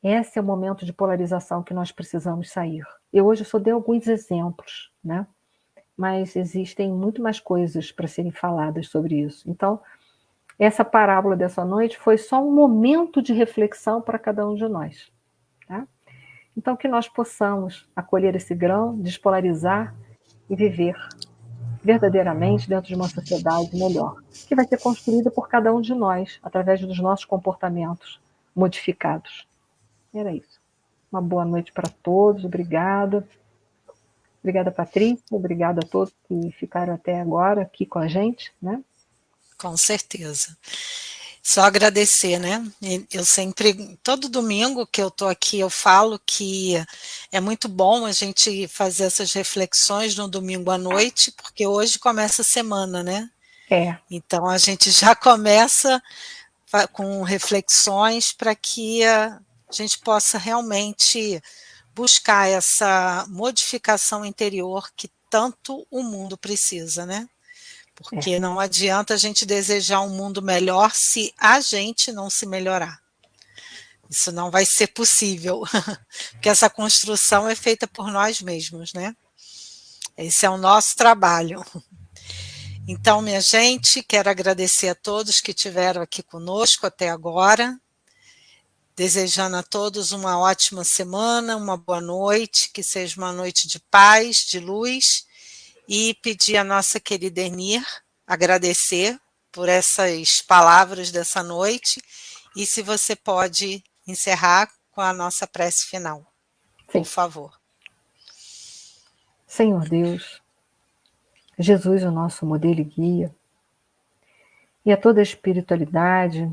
Esse é o momento de polarização que nós precisamos sair. Eu hoje só dei alguns exemplos, né? Mas existem muito mais coisas para serem faladas sobre isso. Então, essa parábola dessa noite foi só um momento de reflexão para cada um de nós. Tá? Então, que nós possamos acolher esse grão, despolarizar e viver verdadeiramente dentro de uma sociedade melhor, que vai ser construída por cada um de nós, através dos nossos comportamentos modificados. Era isso. Uma boa noite para todos, obrigada. Obrigada, Patrícia, obrigada a todos que ficaram até agora aqui com a gente, né? Com certeza. Só agradecer, né? Eu sempre, todo domingo que eu estou aqui, eu falo que é muito bom a gente fazer essas reflexões no domingo à noite, porque hoje começa a semana, né? Então a gente já começa com reflexões para que a gente possa realmente buscar essa modificação interior que tanto o mundo precisa, né? Porque não adianta a gente desejar um mundo melhor se a gente não se melhorar. Isso não vai ser possível, porque essa construção é feita por nós mesmos, né? Esse é o nosso trabalho. Então, minha gente, quero agradecer a todos que estiveram aqui conosco até agora, desejando a todos uma ótima semana, uma boa noite, que seja uma noite de paz, de luz, e pedir à nossa querida Enir agradecer por essas palavras dessa noite E se você pode encerrar com a nossa prece final, por Sim. favor. Senhor Deus, Jesus, o nosso modelo e guia, e a toda a espiritualidade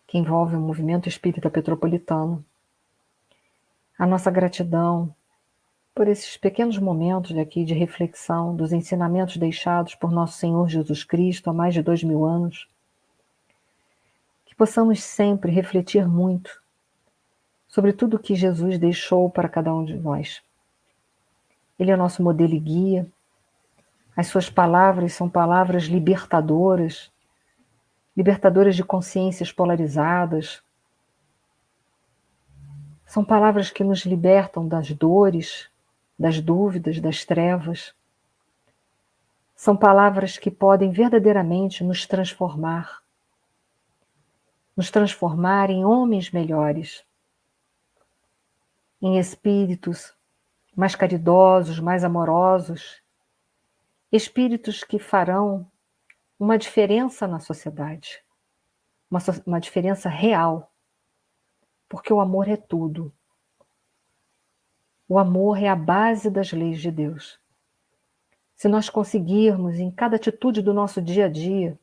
que envolve o movimento espírita petropolitano, a nossa gratidão por esses pequenos momentos aqui de reflexão dos ensinamentos deixados por nosso Senhor Jesus Cristo há mais de 2000 anos, que possamos sempre refletir muito sobre tudo o que Jesus deixou para cada um de nós. Ele é nosso modelo e guia, as suas palavras são palavras libertadoras, libertadoras de consciências polarizadas, são palavras que nos libertam das dores, das dúvidas, das trevas. São palavras que podem verdadeiramente nos transformar em homens melhores, em espíritos mais caridosos, mais amorosos, espíritos que farão uma diferença na sociedade, uma diferença real, porque o amor é tudo. O amor é a base das leis de Deus. Se nós conseguirmos, em cada atitude do nosso dia a dia,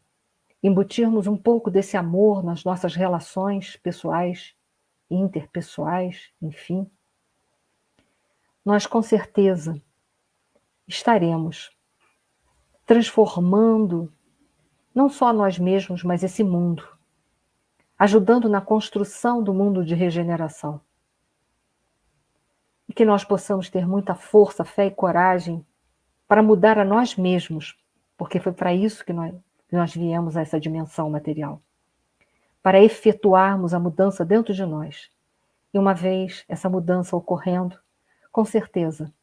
embutirmos um pouco desse amor nas nossas relações pessoais, interpessoais, enfim, nós com certeza estaremos transformando não só nós mesmos, mas esse mundo, ajudando na construção do mundo de regeneração. E que nós possamos ter muita força, fé e coragem para mudar a nós mesmos, porque foi para isso que nós viemos a essa dimensão material, para efetuarmos a mudança dentro de nós. E uma vez essa mudança ocorrendo, com certeza,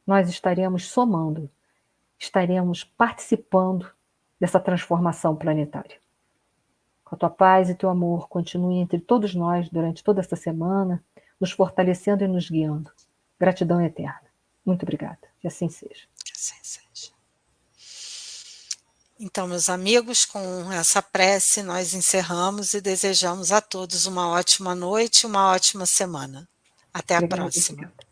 nós estaremos somando, estaremos participando dessa transformação planetária. Com a tua paz e teu amor, continue entre todos nós durante toda esta semana, nos fortalecendo e nos guiando. Gratidão eterna. Muito obrigada. Que assim seja. Que assim seja. Então, meus amigos, com essa prece nós encerramos e desejamos a todos uma ótima noite e uma ótima semana. Até a próxima. Obrigada.